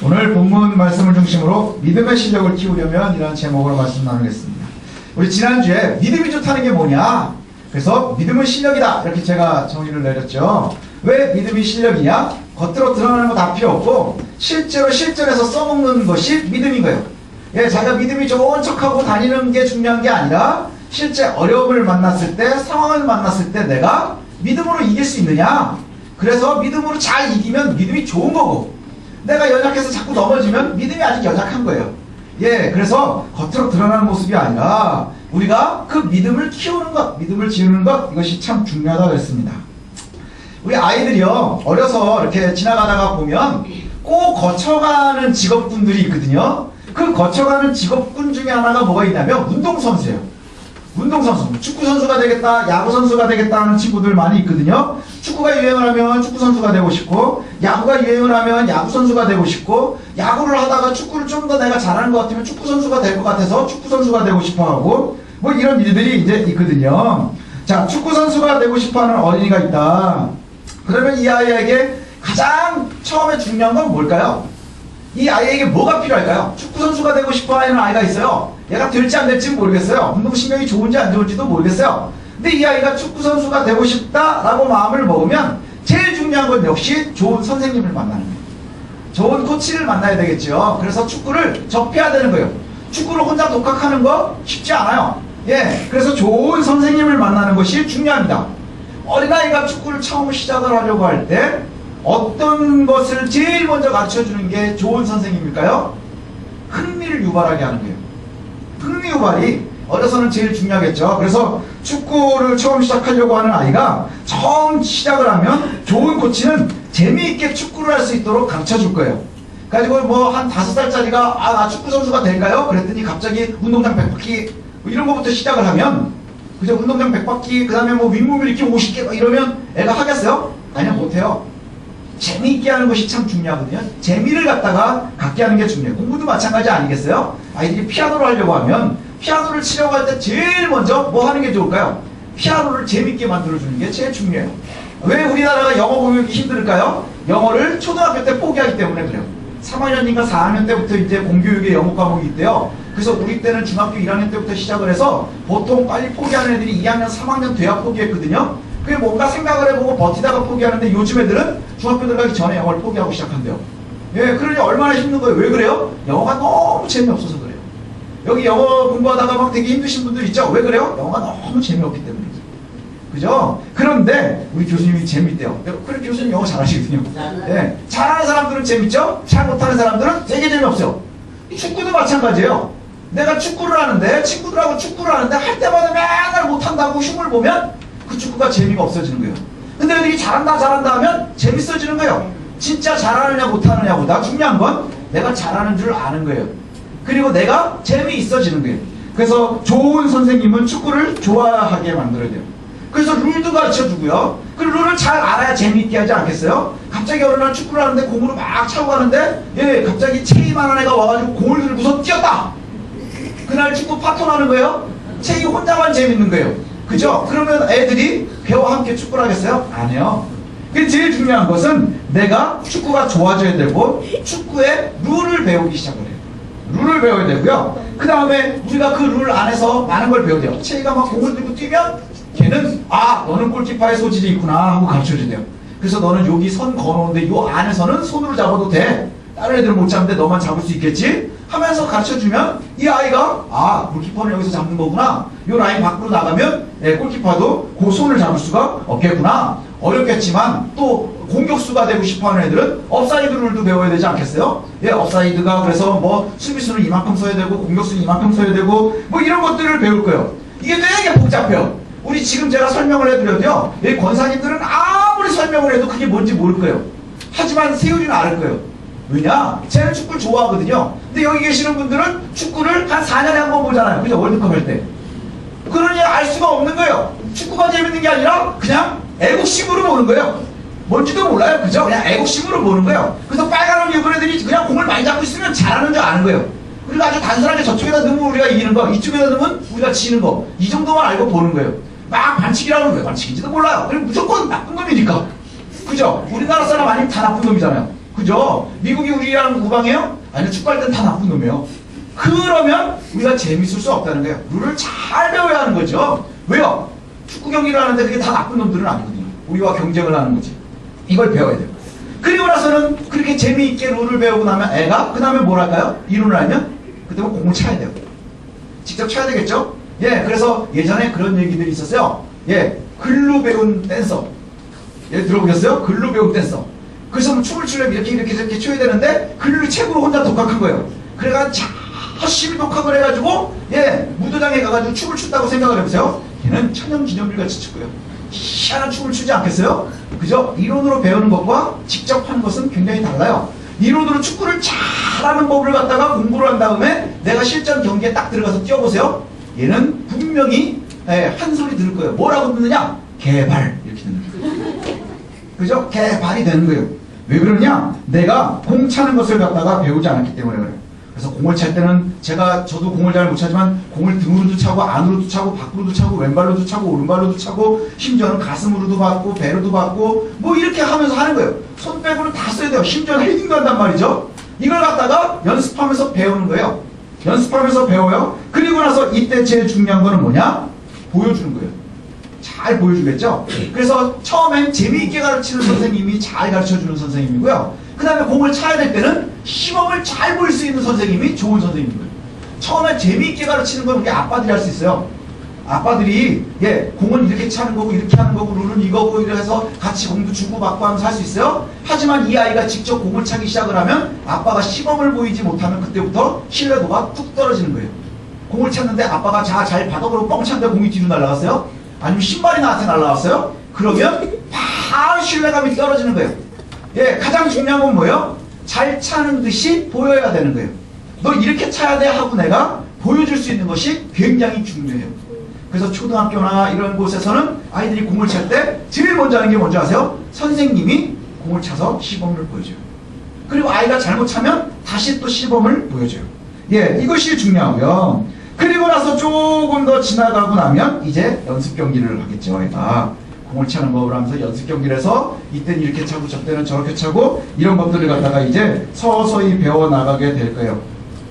오늘 본문 말씀을 중심으로 믿음의 실력을 키우려면 이런 제목으로 말씀 나누겠습니다. 우리 지난주에 믿음이 좋다는 게 뭐냐? 그래서 믿음은 실력이다. 이렇게 제가 정의를 내렸죠. 왜 믿음이 실력이냐? 겉으로 드러나는 거 다 필요 없고 실제로 실전에서 써먹는 것이 믿음인 거예요. 예, 자기가 믿음이 좋은 척하고 다니는 게 중요한 게 아니라 실제 어려움을 만났을 때, 상황을 만났을 때 내가 믿음으로 이길 수 있느냐? 그래서 믿음으로 잘 이기면 믿음이 좋은 거고, 내가 연약해서 자꾸 넘어지면 믿음이 아직 연약한 거예요. 예, 그래서 겉으로 드러나는 모습이 아니라 우리가 그 믿음을 키우는 것, 믿음을 지우는 것, 이것이 참 중요하다고 했습니다. 우리 아이들이요, 어려서 이렇게 지나가다가 보면 꼭 거쳐가는 직업군들이 있거든요. 그 거쳐가는 직업군 중에 하나가 뭐가 있냐면 운동선수예요. 운동선수, 축구선수가 되겠다, 야구선수가 되겠다 하는 친구들 많이 있거든요. 축구가 유행을 하면 축구선수가 되고 싶고, 야구가 유행을 하면 야구선수가 되고 싶고, 야구를 하다가 축구를 좀 더 내가 잘하는 것 같으면 축구선수가 될 것 같아서 축구선수가 되고 싶어 하고, 뭐 이런 일들이 이제 있거든요. 자, 축구선수가 되고 싶어 하는 어린이가 있다. 그러면 이 아이에게 가장 처음에 중요한 건 뭘까요? 이 아이에게 뭐가 필요할까요? 축구선수가 되고 싶어 하는 아이가 있어요. 얘가 될지 안 될지 모르겠어요. 운동신경이 좋은지 안 좋은지도 모르겠어요. 근데 이 아이가 축구선수가 되고 싶다라고 마음을 먹으면 제일 중요한 건 역시 좋은 선생님을 만나는 거예요. 좋은 코치를 만나야 되겠죠. 그래서 축구를 접해야 되는 거예요. 축구를 혼자 독학하는 거 쉽지 않아요. 예, 그래서 좋은 선생님을 만나는 것이 중요합니다. 어린아이가 축구를 처음 시작을 하려고 할 때 어떤 것을 제일 먼저 가르쳐주는 게 좋은 선생님일까요? 흥미를 유발하게 하는 거예요. 흥미 유발이 어려서는 제일 중요하겠죠. 그래서 축구를 처음 시작하려고 하는 아이가 처음 시작을 하면 좋은 코치는 재미있게 축구를 할 수 있도록 가르쳐줄 거예요. 가지고 뭐 한 5살짜리가 나 축구 선수가 될까요? 그랬더니 갑자기 운동장 100바퀴 뭐 이런 거부터 시작을 하면, 그죠? 운동장 100바퀴, 그 다음에 뭐 윗몸 일으키 50개 이러면 애가 하겠어요? 아니요, 못해요. 재미있게 하는 것이 참 중요하거든요. 재미를 갖다가 갖게 하는 게 중요해요. 공부도 마찬가지 아니겠어요? 아이들이 피아노를 하려고 하면 피아노를 치려고 할 때 제일 먼저 뭐 하는 게 좋을까요? 피아노를 재미있게 만들어주는 게 제일 중요해요. 왜 우리나라가 영어 교육이 힘들까요? 영어를 초등학교 때 포기하기 때문에 그래요. 3학년인가 4학년 때부터 이제 공교육의 영어 과목이 있대요. 그래서 우리 때는 중학교 1학년 때부터 시작을 해서 보통 빨리 포기하는 애들이 2학년, 3학년 돼야 포기했거든요. 그게 뭔가 생각을 해보고 버티다가 포기하는데 요즘 애들은 중학교 들어가기 전에 영어를 포기하고 시작한대요. 예, 그러니 얼마나 힘든 거예요. 왜 그래요? 영어가 너무 재미없어서 그래요. 여기 영어 공부하다가 막 되게 힘드신 분들 있죠? 왜 그래요? 영어가 너무 재미없기 때문이죠. 그죠? 그런데 우리 교수님이 재밌대요. 그래, 교수님 영어 잘하시거든요. 예, 잘하는 사람들은 재밌죠? 잘 못하는 사람들은 되게 재미없어요. 축구도 마찬가지예요. 내가 축구를 하는데, 친구들하고 축구를 하는데 할 때마다 맨날 못한다고 흉을 보면 그 축구가 재미가 없어지는 거예요. 근데 애들이 잘한다 하면 재밌어지는 거예요. 진짜 잘하느냐 못하느냐보다 중요한 건 내가 잘하는 줄 아는 거예요. 그리고 내가 재미있어지는 거예요. 그래서 좋은 선생님은 축구를 좋아하게 만들어야 돼요. 그래서 룰도 가르쳐주고요. 그 룰을 잘 알아야 재미있게 하지 않겠어요? 갑자기 어느 날 축구를 하는데 공으로 막 차고 가는데, 예, 갑자기 체이만한 애가 와가지고 공을 들고서 뛰었다! 그날 축구 파토 나는 거예요? 체이 혼자만 재밌는 거예요. 그죠? 그러면 애들이 배와 함께 축구를 하겠어요? 아니요. 그 제일 중요한 것은 내가 축구가 좋아져야 되고 축구의 룰을 배우기 시작을 해요. 룰을 배워야 되고요. 그 다음에 우리가 그 룰 안에서 많은 걸 배워야 돼요. 체이가 막 공을 들고 뛰면 걔는 너는 골키퍼의 소질이 있구나 하고 가르쳐줘야 돼요. 그래서 너는 여기 선 거놓은데 요 안에서는 손으로 잡아도 돼. 다른 애들은 못 잡는데 너만 잡을 수 있겠지? 하면서 가르쳐주면 이 아이가 골키퍼는 여기서 잡는 거구나. 요 라인 밖으로 나가면 골키퍼도 그 손을 잡을 수가 없겠구나. 어렵겠지만 또 공격수가 되고 싶어하는 애들은 업사이드 룰도 배워야 되지 않겠어요? 예, 업사이드가 그래서 뭐 수비수는 이만큼 써야 되고 공격수는 이만큼 써야 되고 뭐 이런 것들을 배울 거예요. 이게 되게 복잡해요. 우리 지금 제가 설명을 해드려도요, 이 권사님들은 아무리 설명을 해도 그게 뭔지 모를 거예요. 하지만 세율이는 알 거예요. 왜냐? 쟤는 축구를 좋아하거든요. 근데 여기 계시는 분들은 축구를 한 4년에 한 번 보잖아요. 그죠? 월드컵 할 때. 그러니 알 수가 없는 거예요. 축구가 재밌는 게 아니라 그냥 애국심으로 보는 거예요. 뭔지도 몰라요. 그죠? 그냥 애국심으로 보는 거예요. 그래서 빨간 옷 입은 애들이 그냥 공을 많이 잡고 있으면 잘하는 줄 아는 거예요. 그리고 아주 단순하게 저쪽에다 넣으면 우리가 이기는 거, 이쪽에다 넣으면 우리가 지는 거, 이 정도만 알고 보는 거예요. 막 반칙이라고 하는 거예요. 반칙인지도 몰라요. 그리고 무조건 나쁜 놈이니까. 그죠? 우리나라 사람 아니면 다 나쁜 놈이잖아요. 그죠? 그죠? 미국이 우리랑 우방이에요? 아니, 축구할 땐 다 나쁜 놈이에요. 그러면 우리가 재밌을 수 없다는 거예요. 룰을 잘 배워야 하는 거죠. 왜요? 축구 경기를 하는데 그게 다 나쁜 놈들은 아니거든요. 우리와 경쟁을 하는 거지. 이걸 배워야 돼요. 그리고 나서는 그렇게 재미있게 룰을 배우고 나면 애가 그 다음에 뭘 할까요? 이론을 알면 그때는 공을 차야 돼요. 직접 쳐야 되겠죠? 예, 그래서 예전에 그런 얘기들이 있었어요. 예, 글로 배운 댄서. 예, 들어보셨어요? 글로 배운 댄서. 그래서 뭐 춤을 추려면 이렇게 춰야 되는데 글로 책으로 혼자 독학한 거예요. 그래가지고 열심히 독학을 해가지고 예, 무도장에 가가지고 춤을 춘다고 생각을 해보세요. 걔는 천연기념일 같이 추고요. 희한한 춤을 추지 않겠어요? 그죠? 이론으로 배우는 것과 직접 하는 것은 굉장히 달라요. 이론으로 축구를 잘하는 법을 갖다가 공부를 한 다음에 내가 실전 경기에 딱 들어가서 뛰어보세요. 얘는 분명히 한 소리 들을 거예요. 뭐라고 듣느냐? 개발 이렇게 듣는 거예요. 그죠? 개발이 되는 거예요. 왜 그러냐? 내가 공 차는 것을 갖다가 배우지 않았기 때문에 그래요. 그래서 공을 찰 때는 저도 공을 잘 못 차지만 공을 등으로도 차고 안으로도 차고 밖으로도 차고 왼발로도 차고 오른발로도 차고 심지어는 가슴으로도 받고 배로도 받고 뭐 이렇게 하면서 하는 거예요. 손 빼고는 다 써야 돼요. 심지어는 헤딩도 한단 말이죠. 이걸 갖다가 연습하면서 배우는 거예요. 연습하면서 배워요. 그리고 나서 이때 제일 중요한 거는 뭐냐? 보여주는 거예요. 잘 보여주겠죠? 처음엔 재미있게 가르치는 선생님이 잘 가르쳐주는 선생님이고요. 그 다음에 공을 차야 될 때는 시범을 잘 보일 수 있는 선생님이 좋은 선생님이고요. 처음에 재미있게 가르치는 건 우리 아빠들이 할 수 있어요. 아빠들이 예, 공은 이렇게 차는 거고 이렇게 하는 거고 룰은 이거고 이래서 같이 공도 주고 받고 하면서 할 수 있어요. 하지만 이 아이가 직접 공을 차기 시작을 하면 아빠가 시범을 보이지 못하면 그때부터 신뢰도가 뚝 떨어지는 거예요. 공을 찼는데 아빠가 잘 바닥으로 뻥 찼는데 공이 뒤로 날아갔어요? 아니면 신발이 나한테 날아갔어요? 그러면 바로 신뢰감이 떨어지는 거예요. 예, 가장 중요한 건 뭐예요? 잘 차는 듯이 보여야 되는 거예요. 너 이렇게 차야 돼 하고 내가 보여줄 수 있는 것이 굉장히 중요해요. 그래서 초등학교나 이런 곳에서는 아이들이 공을 찰 때 제일 먼저 하는 게 뭔지 아세요? 선생님이 공을 차서 시범을 보여줘요. 그리고 아이가 잘못 차면 다시 또 시범을 보여줘요. 예, 이것이 중요하고요. 그리고 나서 조금 더 지나가고 나면 이제 연습 경기를 하겠죠. 아이가 공을 차는 법을 하면서 연습 경기를 해서 이때는 이렇게 차고 저때는 저렇게 차고 이런 것들을 갖다가 이제 서서히 배워나가게 될 거예요.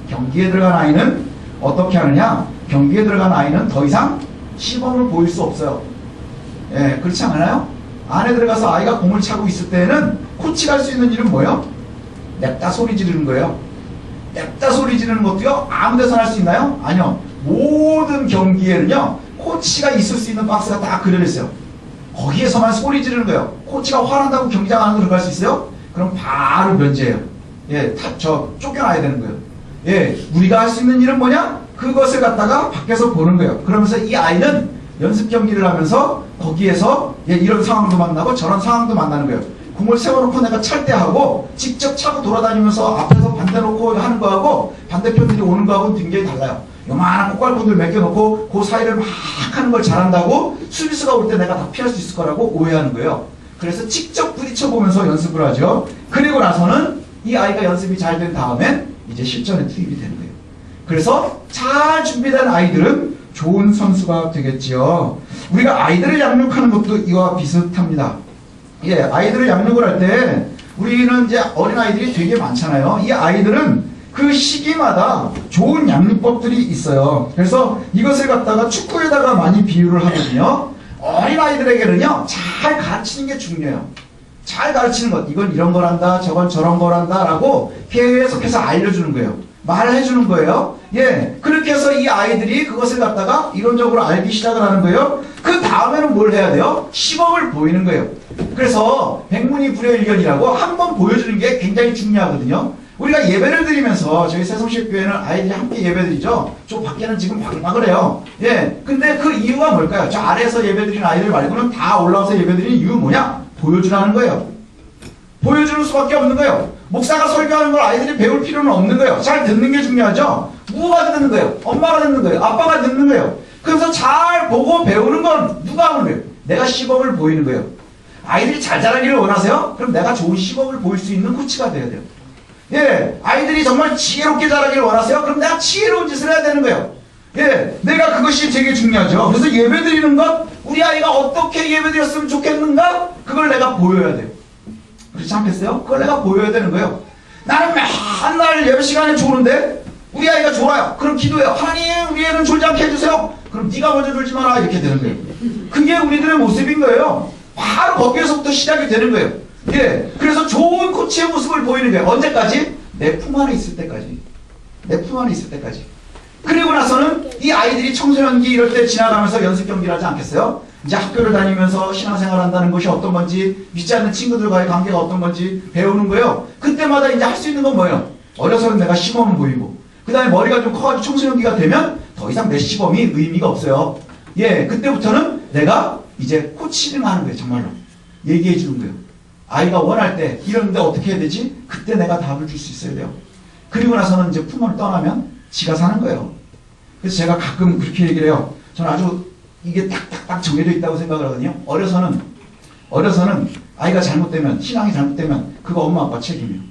경기에 들어간 아이는 어떻게 하느냐? 경기에 들어간 아이는 더 이상 시범을 보일 수 없어요. 예, 그렇지 않아요? 안에 들어가서 아이가 공을 차고 있을 때는 코치가 할 수 있는 일은 뭐예요? 냅다 소리 지르는 거예요. 냅다 소리 지르는 것도요, 아무 데서나 할 수 있나요? 아니요. 모든 경기에는요, 코치가 있을 수 있는 박스가 다 그려져 있어요. 거기에서만 소리 지르는 거예요. 코치가 화난다고 경기장 안으로 들어갈 수 있어요? 그럼 바로 면제예요. 예, 쫓겨나야 되는 거예요. 예, 우리가 할 수 있는 일은 뭐냐? 그것을 갖다가 밖에서 보는 거예요. 그러면서 이 아이는 연습 경기를 하면서 거기에서 예, 이런 상황도 만나고 저런 상황도 만나는 거예요. 공을 세워놓고 내가 찰 때 하고 직접 차고 돌아다니면서 앞에서 반대 놓고 하는 거하고 반대편들이 오는 거하고는 굉장히 달라요. 요만한 꽃갈콘들 맡겨놓고 그 사이를 막 하는 걸 잘한다고 수비수가 올 때 내가 다 피할 수 있을 거라고 오해하는 거예요. 그래서 직접 부딪혀보면서 연습을 하죠. 그리고 나서는 이 아이가 연습이 잘 된 다음엔 이제 실전에 투입이 되는 거예요. 그래서 잘 준비된 아이들은 좋은 선수가 되겠지요. 우리가 아이들을 양육하는 것도 이와 비슷합니다. 예, 아이들을 양육을 할 때 우리는 이제 어린아이들이 되게 많잖아요. 이 아이들은 그 시기마다 좋은 양육법들이 있어요. 그래서 이것을 갖다가 축구에다가 많이 비유를 하거든요. 어린아이들에게는요, 잘 가르치는 게 중요해요. 잘 가르치는 것, 이건 이런 거란다, 저건 저런 거란다 라고 계속해서 알려주는 거예요. 말을 해주는 거예요. 예, 그렇게 해서 이 아이들이 그것을 갖다가 이론적으로 알기 시작을 하는 거예요. 그 다음에는 뭘 해야 돼요? 시범을 보이는 거예요. 그래서 백문이 불여일견이라고 한번 보여주는 게 굉장히 중요하거든요. 우리가 예배를 드리면서 저희 새송실교회는 아이들이 함께 예배드리죠. 저 밖에는 지금 바글바글해요. 예, 근데 그 이유가 뭘까요? 저 아래에서 예배드리는 아이들 말고는 다 올라와서 예배드리는 이유 뭐냐? 보여주라는 거예요. 보여주는 수밖에 없는 거예요. 목사가 설교하는 걸 아이들이 배울 필요는 없는 거예요. 잘 듣는 게 중요하죠. 누가 듣는 거예요? 엄마가 듣는 거예요. 아빠가 듣는 거예요. 그래서 잘 보고 배우는 건 누가 하는 거예요? 내가 시범을 보이는 거예요. 아이들이 잘 자라기를 원하세요? 그럼 내가 좋은 시범을 보일 수 있는 코치가 돼야 돼요. 예, 아이들이 정말 지혜롭게 자라기를 원하세요? 그럼 내가 지혜로운 짓을 해야 되는 거예요. 예, 내가 그것이 되게 중요하죠. 그래서 예배 드리는 것, 우리 아이가 어떻게 예배 드렸으면 좋겠는가? 그걸 내가 보여야 돼요. 그렇지 않겠어요? 그걸 내가 보여야 되는 거예요. 나는 맨날 예배 시간에 조는데 우리 아이가 졸아요. 그럼 기도해요. 하나님 우리 애는 졸지 않게 해주세요. 그럼 네가 먼저 졸지 마라. 이렇게 되는 거예요. 그게 우리들의 모습인 거예요. 바로 거기에서부터 시작이 되는 거예요. 예, 그래서 좋은 코치의 모습을 보이는 거예요. 언제까지? 내 품 안에 있을 때까지. 내 품 안에 있을 때까지. 그리고 나서는 이 아이들이 청소년기 이럴 때 지나가면서 연습 경기를 하지 않겠어요? 이제 학교를 다니면서 신앙생활 한다는 것이 어떤 건지, 믿지 않는 친구들과의 관계가 어떤 건지 배우는 거예요. 그때마다 이제 할 수 있는 건 뭐예요? 어려서는 내가 시범을 보이고, 그 다음에 머리가 좀 커가지고 청소년기가 되면 더 이상 내 시범이 의미가 없어요. 예, 그때부터는 내가 이제 코치를 하는 거예요. 정말로. 얘기해 주는 거예요. 아이가 원할 때 이러는데 어떻게 해야 되지? 그때 내가 답을 줄 수 있어야 돼요. 그리고 나서는 이제 품을 떠나면 지가 사는 거예요. 그래서 제가 가끔 그렇게 얘기를 해요. 저는 아주 이게 딱딱딱 정해져 있다고 생각을 하거든요. 어려서는 아이가 잘못되면, 신앙이 잘못되면 그거 엄마 아빠 책임이에요.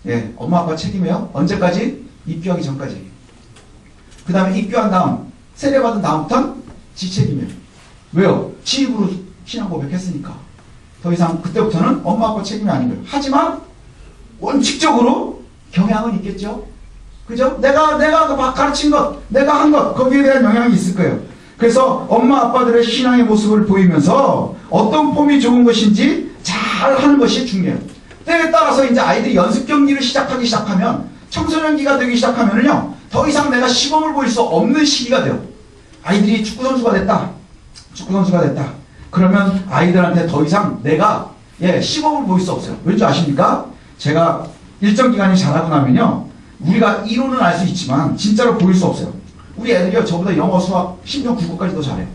예, 엄마 아빠 책임이에요. 언제까지? 입교하기 전까지. 그 다음에 입교한 다음, 세례받은 다음부터는 지 책임이에요. 왜요? 지 입으로 신앙 고백했으니까. 더 이상 그때부터는 엄마 아빠 책임이 아닌 거예요. 하지만 원칙적으로 경향은 있겠죠. 그죠? 내가 가르친 것, 내가 한 것, 거기에 대한 영향이 있을 거예요. 그래서 엄마 아빠들의 신앙의 모습을 보이면서 어떤 폼이 좋은 것인지 잘 하는 것이 중요해요. 때에 따라서 이제 아이들이 연습 경기를 시작하면, 청소년기가 되기 시작하면은요, 더 이상 내가 시범을 보일 수 없는 시기가 돼요. 아이들이 축구선수가 됐다. 그러면 아이들한테 더 이상 내가 시범을 보일 수 없어요. 왠지 아십니까? 제가 일정 기간이 자라고 나면요, 우리가 이론은 알 수 있지만 진짜로 보일 수 없어요. 우리 애들이요, 저보다 영어, 수학, 심지어 국어까지 더 잘해요.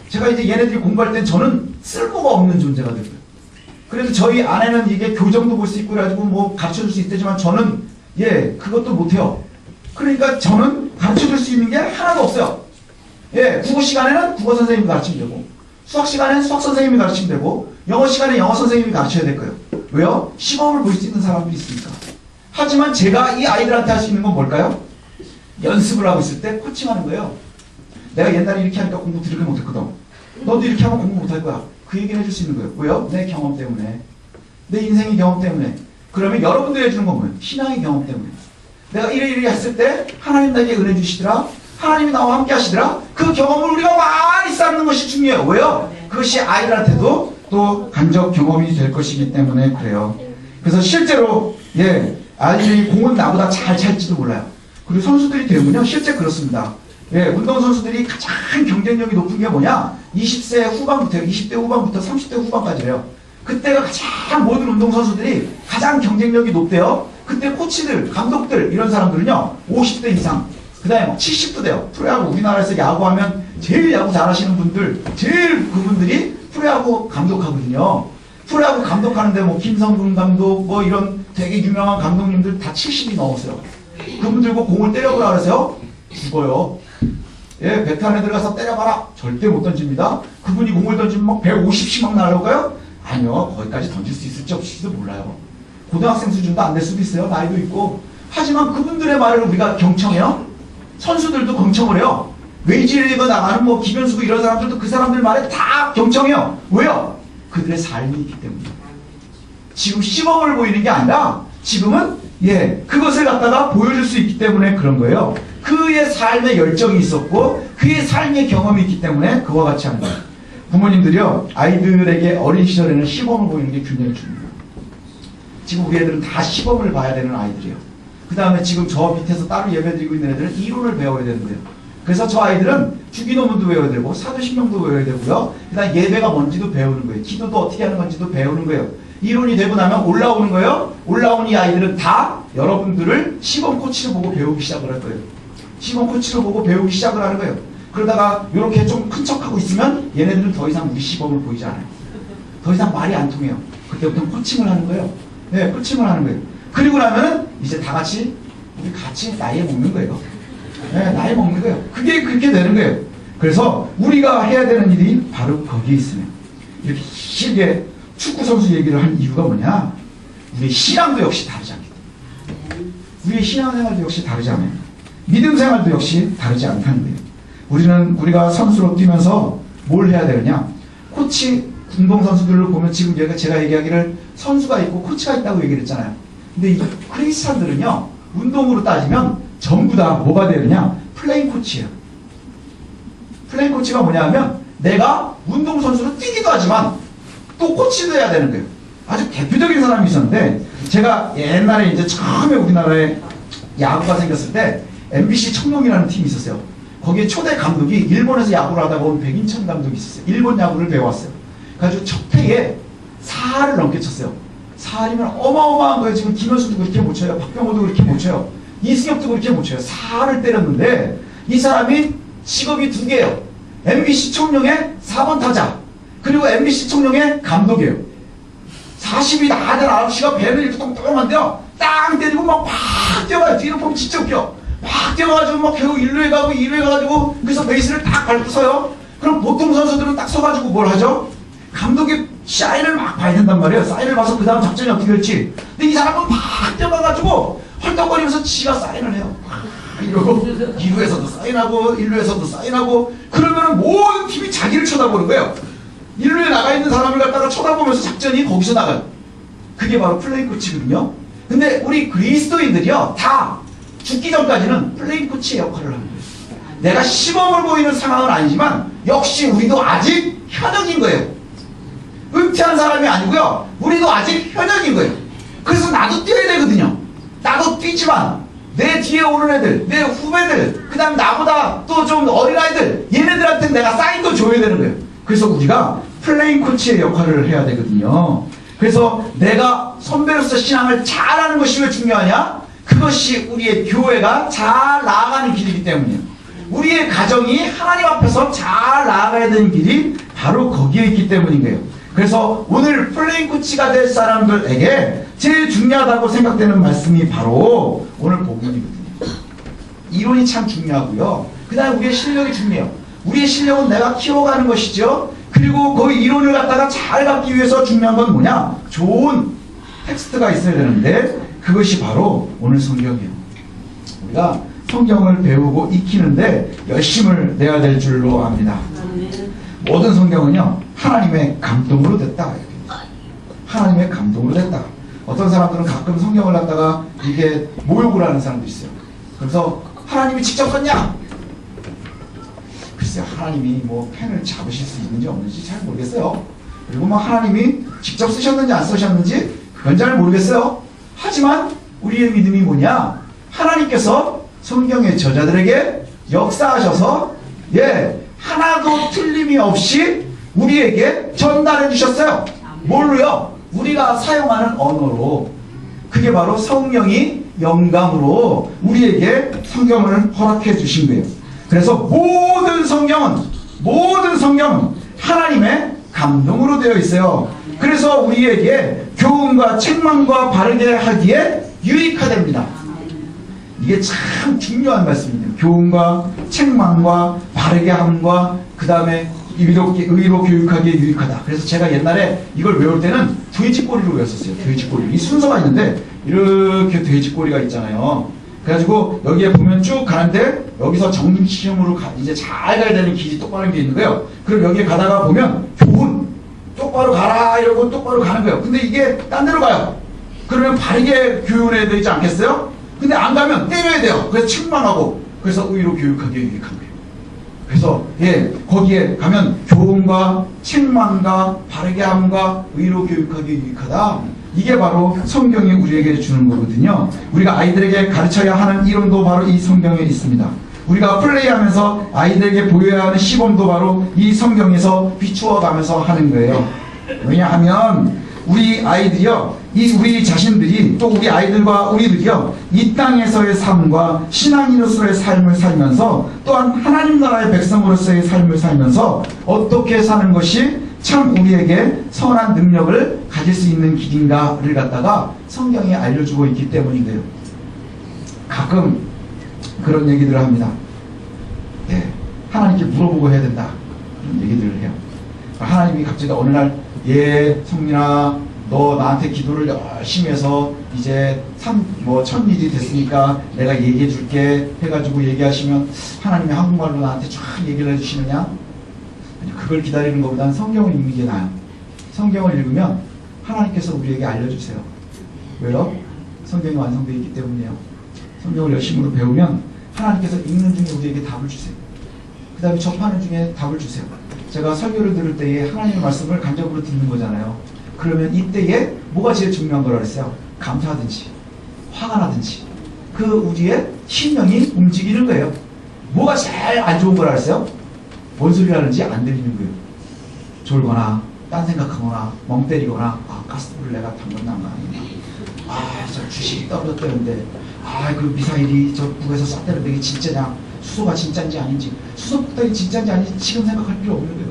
제가 이제 얘네들이 공부할 땐 저는 쓸모가 없는 존재가 되고요. 그래도 저희 아내는 이게 교정도 볼 수 있고 그래가지고 뭐 가르쳐줄 수 있대지만 저는 그것도 못해요. 그러니까 저는 가르쳐줄 수 있는 게 하나도 없어요. 국어 시간에는 국어 선생님이 가르치면 되고, 수학 시간에는 수학 선생님이 가르치면 되고, 영어 시간에 영어 선생님이 가르쳐야 될 거예요. 왜요? 시범을 볼 수 있는 사람들이 있으니까. 하지만 제가 이 아이들한테 할 수 있는 건 뭘까요? 연습을 하고 있을 때 코칭하는 거예요. 내가 옛날에 이렇게 하니까 공부 드럽게 못했거든. 너도 이렇게 하면 공부 못할 거야. 그 얘기를 해줄 수 있는 거예요. 왜요? 내 경험 때문에. 내 인생의 경험 때문에. 그러면 여러분들이 해주는 건 뭐예요? 신앙의 경험 때문에. 내가 이래 했을 때 하나님 나에게 은혜 주시더라. 하나님이 나와 함께 하시더라. 그 경험을 우리가 많이 쌓는 것이 중요해요. 왜요? 그것이 아이들한테도 또 간접 경험이 될 것이기 때문에 그래요. 그래서 실제로 아이들이 공은 나보다 잘 찰지도 몰라요. 그리고 선수들이 되면요, 실제 그렇습니다. 운동선수들이 가장 경쟁력이 높은 게 뭐냐? 20세 후반부터, 20대 후반부터 30대 후반까지래요. 그때가 가장 모든 운동선수들이 가장 경쟁력이 높대요. 그때 코치들, 감독들, 이런 사람들은요, 50대 이상, 그 다음에 막 70도 돼요. 프로야구, 우리나라에서 야구하면 제일 야구 잘하시는 분들, 제일 그분들이 프로야구 감독하거든요. 프로야구 감독하는데 뭐 김성근 감독, 뭐 이런 되게 유명한 감독님들 다 70이 넘었어요. 그분들 고 공을 때려보라 그러세요? 죽어요. 베트남에 들어가서 때려봐라. 절대 못 던집니다. 그분이 공을 던지면 막 150씩 막 날아올까요? 아니요. 거기까지 던질 수 있을지 없을지도 몰라요. 고등학생 수준도 안 될 수도 있어요. 나이도 있고. 하지만 그분들의 말을 우리가 경청해요. 선수들도 경청을 해요. 웨이지리그 나가는 뭐 김현수고 이런 사람들도 그 사람들 말에 다 경청해요. 왜요? 그들의 삶이 있기 때문에. 지금 시범을 보이는 게 아니라 지금은 그것을 갖다가 보여줄 수 있기 때문에 그런 거예요. 그의 삶에 열정이 있었고 그의 삶의 경험이 있기 때문에 그와 같이 하는 거예요. 부모님들이요, 아이들에게 어린 시절에는 시범을 보이는 게 굉장히 중요해요. 지금 우리 애들은 다 시범을 봐야 되는 아이들이에요. 그 다음에 지금 저 밑에서 따로 예배드리고 있는 애들은 이론을 배워야 되는 거예요. 그래서 저 아이들은 주기도문도 외워야 되고 사도신경도 외워야 되고요. 그 다음 예배가 뭔지도 배우는 거예요. 기도도 어떻게 하는 건지도 배우는 거예요. 이론이 되고 나면 올라오는 거예요. 올라온 이 아이들은 다 여러분들을 시범 코치를 보고 배우기 시작을 할 거예요. 시범 코치를 보고 배우기 시작을 하는 거예요. 그러다가 이렇게 좀 큰 척하고 있으면 얘네들은 더 이상 우리 시범을 보이지 않아요. 더 이상 말이 안 통해요. 그때부터 코칭을 하는 거예요. 코칭을 하는 거예요. 그리고 나면은 이제 다 같이 우리 같이 나이 먹는 거예요. 나이 먹는 거예요. 그게 그렇게 되는 거예요. 그래서 우리가 해야 되는 일이 바로 거기에 있으면 이렇게 길게 축구 선수 얘기를 한 이유가 뭐냐? 우리의 신앙도 역시 다르지 않기 때문에. 우리의 신앙생활도 역시 다르지 않아요. 믿음 생활도 역시 다르지 않다는 거예요. 우리가 선수로 뛰면서 뭘 해야 되느냐? 코치 운동 선수들을 보면 지금 제가 얘기하기를 선수가 있고 코치가 있다고 얘기를 했잖아요. 근데 이 크리스찬들은요, 운동으로 따지면 전부 다 뭐가 되느냐? 플레잉 코치예요. 플레잉 코치가 뭐냐 하면 내가 운동선수로 뛰기도 하지만 또 코치도 해야 되는 거예요. 아주 대표적인 사람이 있었는데, 제가 옛날에 이제 처음에 우리나라에 야구가 생겼을 때 MBC 청룡이라는 팀이 있었어요. 거기에 초대 감독이 일본에서 야구를 하다가 온 백인천 감독이 있었어요. 일본 야구를 배워왔어요. 그래가지고 첫 회에 4할을 넘게 쳤어요. 4할이면 어마어마한 거예요. 지금 김현수도 그렇게 못 쳐요. 박병호도 그렇게 못 쳐요. 이승엽도 그렇게 못 쳐요. 4할을 때렸는데 이 사람이 직업이 두 개예요. MBC 청룡의 4번 타자, 그리고 MBC 청룡의 감독이에요. 40이 다 된 아저씨가 배를 이렇게 똥똥한데요, 땅 때리고 막 뛰어가요. 뒤로 보면 진짜 웃겨. 막 뛰어가지고 막 결국 1루에 가고 2루에 가가지고 그래서 베이스를 딱 밟고 서요. 그럼 보통 선수들은 딱 서가지고 뭘 하죠? 감독이 사인을 막 봐야 된단 말이에요. 사인을 봐서 그 다음 작전이 어떻게 될지. 근데 이 사람은 막 뛰어가가지고 헐떡거리면서 지가 사인을 해요. 이러고 2루에서도 사인하고 1루에서도 사인하고, 그러면은 모든 팀이 자기를 쳐다보는 거예요. 1루에 나가 있는 사람을 갖다가 쳐다보면서 작전이 거기서 나가요. 그게 바로 플레잉 코치거든요. 근데 우리 그리스도인들이요, 다 죽기 전까지는 플레잉 코치의 역할을 하는 거예요. 내가 시범을 보이는 상황은 아니지만 역시 우리도 아직 현역인 거예요. 은퇴한 사람이 아니고요, 우리도 아직 현역인 거예요. 그래서 나도 뛰어야 되거든요. 나도 뛰지만 내 뒤에 오는 애들, 내 후배들, 그 다음 나보다 또 좀 어린아이들, 얘네들한테 내가 사인도 줘야 되는 거예요. 그래서 우리가 플레잉 코치의 역할을 해야 되거든요. 그래서 내가 선배로서 신앙을 잘하는 것이 왜 중요하냐? 그것이 우리의 교회가 잘 나아가는 길이기 때문이에요. 우리의 가정이 하나님 앞에서 잘 나아가야 되는 길이 바로 거기에 있기 때문인 거예요. 그래서 오늘 플레잉 코치가 될 사람들에게 제일 중요하다고 생각되는 말씀이 바로 오늘 복음이거든요. 이론이 참 중요하고요, 그 다음에 우리의 실력이 중요해요. 우리의 실력은 내가 키워가는 것이죠. 그리고 그 이론을 갖다가 잘 갖기 위해서 중요한 건 뭐냐? 좋은 텍스트가 있어야 되는데 그것이 바로 오늘 성경이에요. 우리가 성경을 배우고 익히는데 열심을 내야 될 줄로 압니다. 모든 성경은요, 하나님의 감동으로 됐다. 하나님의 감동으로 됐다. 어떤 사람들은 가끔 성경을 갖다가 이게 모욕을 하는 사람도 있어요. 그래서 하나님이 직접 썼냐? 글쎄요, 하나님이 뭐 펜을 잡으실 수 있는지 없는지 잘 모르겠어요. 그리고 뭐 하나님이 직접 쓰셨는지 안 쓰셨는지 그건 잘 모르겠어요. 하지만 우리의 믿음이 뭐냐? 하나님께서 성경의 저자들에게 역사하셔서 하나도 틀림이 없이 우리에게 전달해 주셨어요. 뭘로요? 우리가 사용하는 언어로. 그게 바로 성령이 영감으로 우리에게 성경을 허락해 주신 거예요. 그래서 모든 성경은 하나님의 감동으로 되어 있어요. 그래서 우리에게 교훈과 책망과 바르게 하기에 유익하답니다. 이게 참 중요한 말씀이에요. 교훈과 책망과 바르게 함과 그 다음에 의로 교육하기에 유익하다. 그래서 제가 옛날에 이걸 외울 때는 돼지꼬리로 외웠었어요. 돼지꼬리. 이 순서가 있는데 이렇게 돼지꼬리가 있잖아요. 그래가지고 여기에 보면 쭉 가는데 여기서 정시험으로 이제 잘 가야 되는 길이 똑바른 게 있는 거예요. 그럼 여기에 가다가 보면 교훈 똑바로 가라 이러고 똑바로 가는 거예요. 근데 이게 딴 데로 가요. 그러면 바르게 교훈해야 되지 않겠어요? 근데 안 가면 때려야 돼요. 그래서 책망하고, 그래서 의로 교육하기에 유익한 거예요. 그래서 거기에 가면 교훈과 책망과 바르게 함과 의로 교육하기에 유익하다. 이게 바로 성경이 우리에게 주는 거거든요. 우리가 아이들에게 가르쳐야 하는 이론도 바로 이 성경에 있습니다. 우리가 플레이하면서 아이들에게 보여야 하는 시범도 바로 이 성경에서 비추어 가면서 하는 거예요. 왜냐하면 우리 아이들이요, 우리 자신들이 또 우리 아이들과 우리들이요, 이 땅에서의 삶과 신앙인으로서의 삶을 살면서 또한 하나님 나라의 백성으로서의 삶을 살면서 어떻게 사는 것이 참 우리에게 선한 능력을 가질 수 있는 길인가를 갖다가 성경이 알려주고 있기 때문인데요. 가끔 그런 얘기들을 합니다. 하나님께 물어보고 해야 된다. 그런 얘기들을 해요. 하나님이 갑자기 어느 날 성민아, 너 나한테 기도를 열심히 해서 이제 천일이 됐으니까 내가 얘기해 줄게 해가지고 얘기하시면 하나님이 한국말로 나한테 쫙 얘기를 해주시느냐? 그걸 기다리는 것보다는 성경을 읽는 게 나아요. 성경을 읽으면 하나님께서 우리에게 알려주세요. 왜요? 성경이 완성되어 있기 때문이에요. 성경을 열심으로 배우면 하나님께서 읽는 중에 우리에게 답을 주세요. 그 다음에 접하는 중에 답을 주세요. 제가 설교를 들을 때에 하나님의 말씀을 간접으로 듣는 거잖아요. 그러면 이때에 뭐가 제일 중요한 거라 그랬어요? 감사하든지 화가 나든지 그 우리의 심령이 움직이는 거예요. 뭐가 제일 안 좋은 거라 그랬어요? 뭔 소리 하는지 안 들리는 거예요. 졸거나 딴 생각하거나 멍 때리거나 가스불을 내가 담궜나 안 가나, 저 주식이 떨어졌다는데 그 미사일이 저 북에서 쐈다는데 이게 진짜냐, 수소가 진짜인지 아닌지, 수소폭탄이 진짜인지 아닌지 지금 생각할 필요 없는 거예요.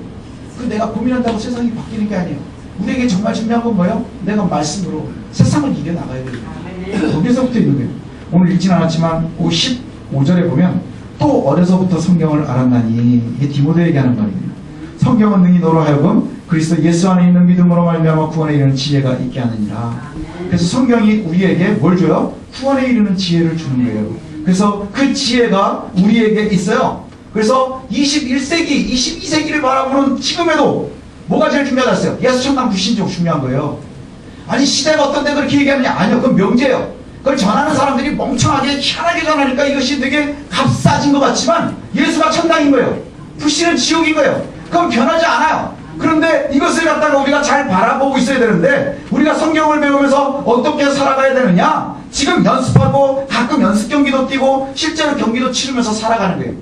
그 내가 고민한다고 세상이 바뀌는 게 아니에요. 우리에게 정말 중요한 건 뭐예요? 내가 말씀으로 세상을 이겨나가야 돼요. 거기서부터 있는 거예요. 오늘 읽진 않았지만 15절에 보면 또 어려서부터 성경을 알았나니, 이게 디모데에게 하는 말입니다. 성경은 능히 너로 하여금 그리스도 예수 안에 있는 믿음으로 말미암아 구원에 이르는 지혜가 있게 하느니라. 그래서 성경이 우리에게 뭘 줘요? 구원에 이르는 지혜를 주는 거예요. 그래서 그 지혜가 우리에게 있어요. 그래서 21세기, 22세기를 바라보는 지금에도 뭐가 제일 중요하다 했어요? 예수 천당 불신족 중요한 거예요. 아니 시대가 어떤데 그렇게 얘기하느냐? 아니요, 그건 명제예요. 그걸 전하는 사람들이 멍청하게 희한하게 전하니까 이것이 되게 값싸진 것 같지만 예수가 천당인 거예요. 불신은 지옥인 거예요. 그건 변하지 않아요. 그런데 이것을 갖다가 우리가 잘 바라보고 있어야 되는데, 우리가 성경을 배우면서 어떻게 살아가야 되느냐? 지금 연습하고 가끔 연습 경기도 뛰고 실제로 경기도 치르면서 살아가는 거예요.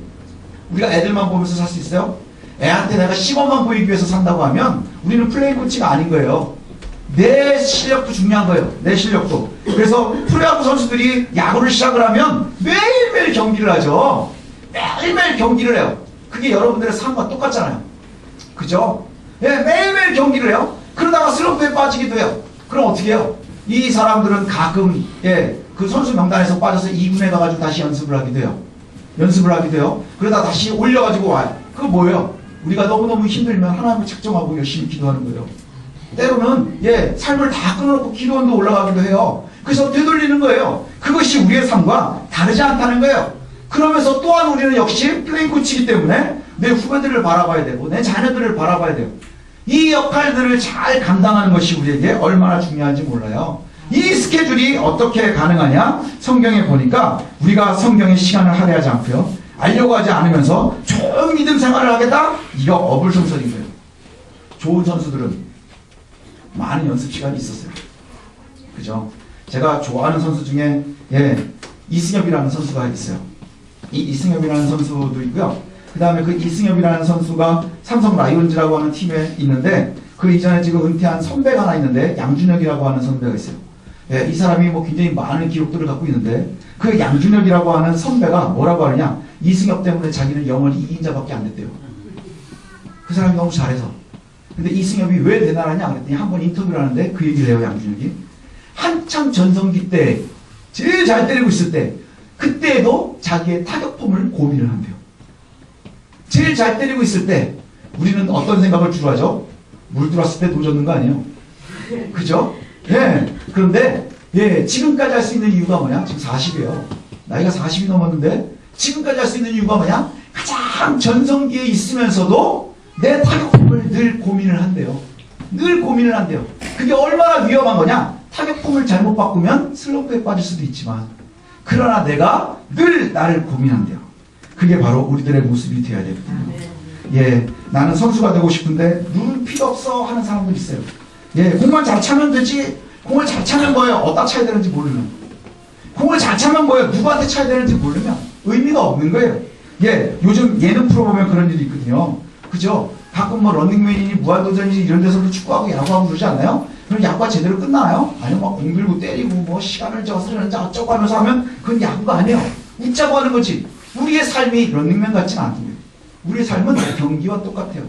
우리가 애들만 보면서 살 수 있어요? 애한테 내가 시범만 보이기 위해서 산다고 하면 우리는 플레이 코치가 아닌 거예요. 내 실력도 중요한 거예요. 내 실력도. 그래서 프로야구 선수들이 야구를 시작을 하면 매일매일 경기를 하죠. 매일매일 경기를 해요. 그게 여러분들의 삶과 똑같잖아요. 그죠? 예, 매일매일 경기를 해요. 그러다가 슬럼프에 빠지기도 해요. 그럼 어떻게 해요? 이 사람들은 가끔 그 선수 명단에서 빠져서 2군에 가가지고 다시 연습을 하기도 해요. 그러다 다시 올려가지고 와요. 그거 뭐예요? 우리가 너무너무 힘들면 하나님을 작정하고 열심히 기도하는 거예요. 때로는 삶을 다 끊어놓고 기도원도 올라가기도 해요. 그래서 되돌리는 거예요. 그것이 우리의 삶과 다르지 않다는 거예요. 그러면서 또한 우리는 역시 플레잉 코치이기 때문에 내 후배들을 바라봐야 되고 내 자녀들을 바라봐야 돼요. 이 역할들을 잘 감당하는 것이 우리에게 얼마나 중요한지 몰라요. 이 스케줄이 어떻게 가능하냐? 성경에 보니까 우리가 성경의 시간을 할애하지 않고요, 알려고 하지 않으면서 조용히 믿음 생활을 하겠다? 이거 어불성설인 거예요. 좋은 선수들은 많은 연습 시간이 있었어요. 그죠? 제가 좋아하는 선수 중에 이승엽이라는 선수가 있어요. 이 이승엽이라는 선수도 있고요. 그 다음에 그 이승엽이라는 선수가 삼성 라이온즈라고 하는 팀에 있는데, 그 이전에 지금 은퇴한 선배가 하나 있는데 양준혁이라고 하는 선배가 있어요. 이 사람이 굉장히 많은 기록들을 갖고 있는데, 그 양준혁이라고 하는 선배가 뭐라고 하느냐? 이승엽 때문에 자기는 영월 2인자밖에 안 됐대요. 그 사람이 너무 잘해서. 근데 이승엽이 왜 대단하냐 그랬더니 한 번 인터뷰를 하는데 그 얘기를 해요. 양준혁이 한참 전성기 때 제일 잘 때리고 있을 때, 그때에도 자기의 타격폼을 고민을 한대요. 제일 잘 때리고 있을 때 우리는 어떤 생각을 주로 하죠? 물 들어왔을 때 노젓는 거 아니에요? 그죠? 그런데 지금까지 할 수 있는 이유가 뭐냐? 지금 40이에요. 나이가 40이 넘었는데 지금까지 할 수 있는 이유가 뭐냐? 가장 전성기에 있으면서도 내 타격폼을 늘 고민을 한대요. 그게 얼마나 위험한 거냐? 타격폼을 잘못 바꾸면 슬럼프에 빠질 수도 있지만, 그러나 내가 늘 나를 고민한대요. 그게 바로 우리들의 모습이 되어야 되거든요. 나는 선수가 되고 싶은데 룰은 필요 없어 하는 사람들 있어요. 공만 잘 차면 되지. 공을 잘 차면 뭐예요? 어디다 차야 되는지 모르면. 공을 잘 차면 뭐예요? 누구한테 차야 되는지 모르면 의미가 없는 거예요. 요즘 예능 프로 보면 그런 일이 있거든요. 그죠? 가끔 런닝맨이니 무한도전이니 이런 데서도 축구하고 야구하고 그러지 않나요? 그럼 야구가 제대로 끝나요? 아니면 공 들고 때리고 시간을 저스르는지 어쩌고 하면서 하면 그건 야구가 아니에요. 웃자고 하는 거지. 우리의 삶이 런닝맨 같지는 않은 거예요. 우리의 삶은 경기와 똑같아요.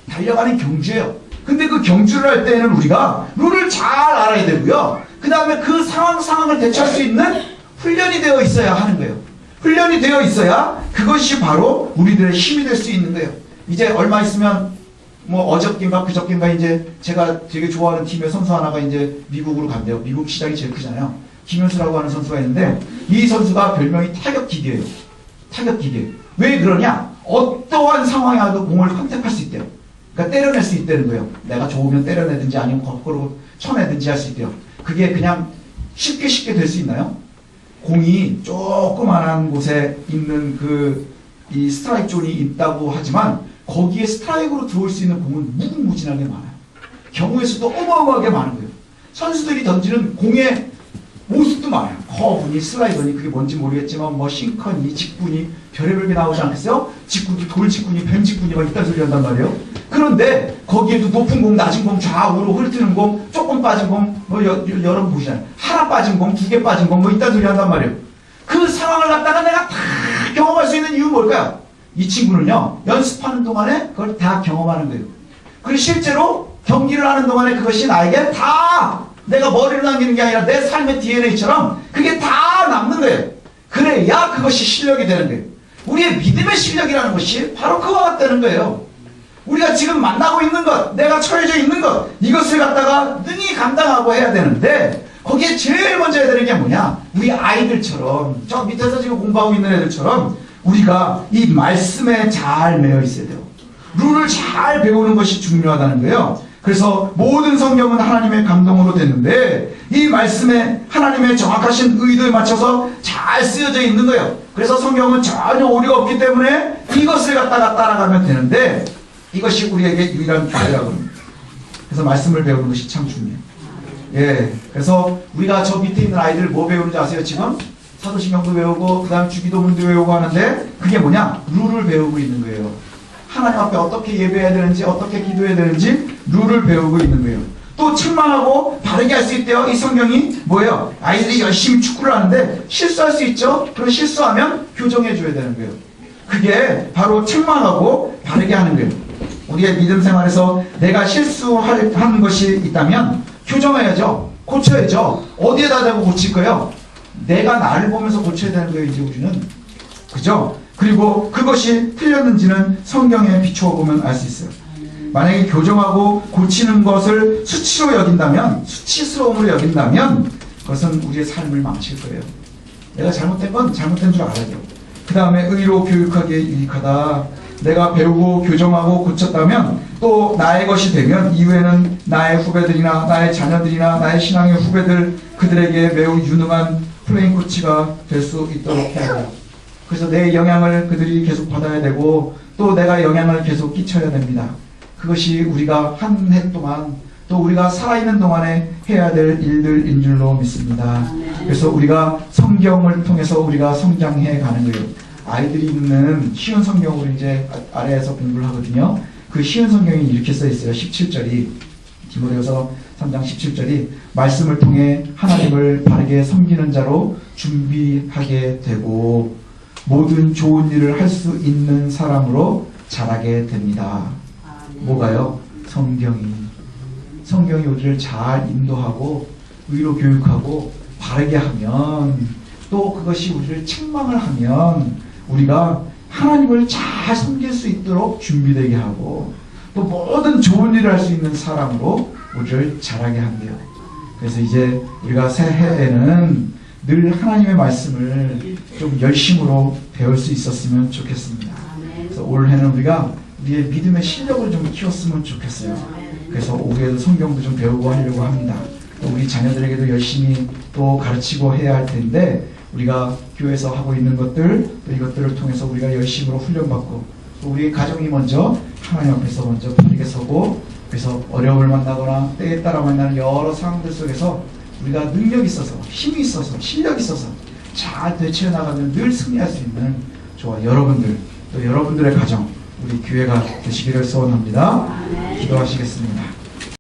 달려가는 경주예요. 근데 그 경주를 할 때는 우리가 룰을 잘 알아야 되고요. 그 다음에 그 상황을 대처할 수 있는 훈련이 되어 있어야 하는 거예요. 훈련이 되어 있어야 그것이 바로 우리들의 힘이 될 수 있는 거예요. 이제 얼마 있으면 어저께인가 그저께인가 이제 제가 되게 좋아하는 팀의 선수 하나가 이제 미국으로 간대요. 미국 시장이 제일 크잖아요. 김현수라고 하는 선수가 있는데, 이 선수가 별명이 타격기계예요. 왜 그러냐? 어떠한 상황에 와도 공을 컨택할 수 있대요. 그러니까 때려낼 수 있다는 거예요. 내가 좋으면 때려내든지 아니면 거꾸로 쳐내든지 할 수 있대요. 그게 그냥 쉽게 될 수 있나요? 공이 조그만한 곳에 있는 이 스트라이크 존이 있다고 하지만 거기에 스트라이크로 들어올 수 있는 공은 무궁무진하게 많아요. 경우의 수도 어마어마하게 많은 거예요. 선수들이 던지는 공의 모습도 많아요. 커브니 슬라이더니 그게 뭔지 모르겠지만 뭐 싱커니 직구니 별의별 게 나오지 않겠어요? 직구니 돌직구니 뱀직구니 막 이딴 소리 한단 말이에요. 그런데 거기에도 높은 공, 낮은 공, 좌우로 흐르트는 공, 조금 빠진 공, 뭐 여러분 보시잖아요. 하나 빠진 공, 2개 빠진 공, 뭐 이딴 소리 한단 말이에요. 그 상황을 갖다가 내가 다 경험할 수 있는 이유는 뭘까요? 이 친구는요, 연습하는 동안에 그걸 다 경험하는 거예요. 그리고 실제로 경기를 하는 동안에 그것이 나에게 다 내가 머리를 남기는 게 아니라 내 삶의 DNA처럼 그게 다 남는 거예요. 그래야 그것이 실력이 되는 거예요. 우리의 믿음의 실력이라는 것이 바로 그와 같다는 거예요. 우리가 지금 만나고 있는 것, 내가 처해져 있는 것, 이것을 갖다가 능히 감당하고 해야 되는데 거기에 제일 먼저 해야 되는 게 뭐냐? 우리 아이들처럼 저 밑에서 지금 공부하고 있는 애들처럼 우리가 이 말씀에 잘 매여 있어야 돼요. 룰을 잘 배우는 것이 중요하다는 거예요. 그래서 모든 성경은 하나님의 감동으로 됐는데 이 말씀에 하나님의 정확하신 의도에 맞춰서 잘 쓰여져 있는 거예요. 그래서 성경은 전혀 오류가 없기 때문에 이것을 갖다가 따라가면 되는데 이것이 우리에게 유일한 교회라고 합니다. 그래서 말씀을 배우는 것이 참 중요해요. 예, 그래서 우리가 저 밑에 있는 아이들 뭐 배우는지 아세요? 지금 사도신경도 배우고 그 다음 주기도문도 배우고 하는데 그게 뭐냐? 룰을 배우고 있는 거예요. 하나님 앞에 어떻게 예배해야 되는지 어떻게 기도해야 되는지 룰을 배우고 있는 거예요. 또 책망하고 바르게 할 수 있대요. 이 성경이 뭐예요? 아이들이 열심히 축구를 하는데 실수할 수 있죠. 그럼 실수하면 교정해 줘야 되는 거예요. 그게 바로 책망하고 바르게 하는 거예요. 우리의 믿음 생활에서 내가 실수하는 것이 있다면 교정해야죠. 고쳐야죠. 어디에다 대고 고칠 거예요? 내가 나를 보면서 고쳐야 되는 거예요. 이제 우리는. 그죠? 그리고 그것이 틀렸는지는 성경에 비추어 보면 알 수 있어요. 만약에 교정하고 고치는 것을 수치로 여긴다면, 수치스러움으로 여긴다면 그것은 우리의 삶을 망칠 거예요. 내가 잘못된 건 잘못된 줄 알아야 돼요. 그 다음에 의로 교육하기에 유익하다. 내가 배우고 교정하고 고쳤다면 또 나의 것이 되면 이후에는 나의 후배들이나 나의 자녀들이나 나의 신앙의 후배들 그들에게 매우 유능한 플레잉 코치가 될 수 있도록 해야 돼요. 그래서 내 영향을 그들이 계속 받아야 되고 또 내가 영향을 계속 끼쳐야 됩니다. 그것이 우리가 한 해 동안 또 우리가 살아있는 동안에 해야 될 일들인 줄로 믿습니다. 그래서 우리가 성경을 통해서 우리가 성장해 가는 거예요. 아이들이 읽는 쉬운 성경으로 이제 아래에서 공부를 하거든요. 그 쉬운 성경이 이렇게 써 있어요. 17절이 디모데후서 3장 17절이 말씀을 통해 하나님을 바르게 섬기는 자로 준비하게 되고 모든 좋은 일을 할 수 있는 사람으로 자라게 됩니다. 뭐가요? 성경이 우리를 잘 인도하고 의로 교육하고 바르게 하면 또 그것이 우리를 책망을 하면 우리가 하나님을 잘 섬길 수 있도록 준비되게 하고 또 모든 좋은 일을 할 수 있는 사람으로 우리를 자라게 한대요. 그래서 이제 우리가 새해에는 늘 하나님의 말씀을 좀 열심으로 배울 수 있었으면 좋겠습니다. 그래서 올해는 우리가 우리의 믿음의 실력을 좀 키웠으면 좋겠어요. 그래서 올해도 성경도 좀 배우고 하려고 합니다. 또 우리 자녀들에게도 열심히 또 가르치고 해야 할 텐데 우리가 교회에서 하고 있는 것들 또 이것들을 통해서 우리가 열심으로 훈련받고 또 우리 가정이 먼저 하나님 앞에서 먼저 바르게 서고 그래서 어려움을 만나거나 때에 따라 만나는 여러 상황들 속에서 우리가 능력이 있어서 힘이 있어서 실력이 있어서 잘 대처해 나가면 늘 승리할 수 있는 저와 여러분들 또 여러분들의 가정 우리 교회가 되시기를 소원합니다. 기도하시겠습니다.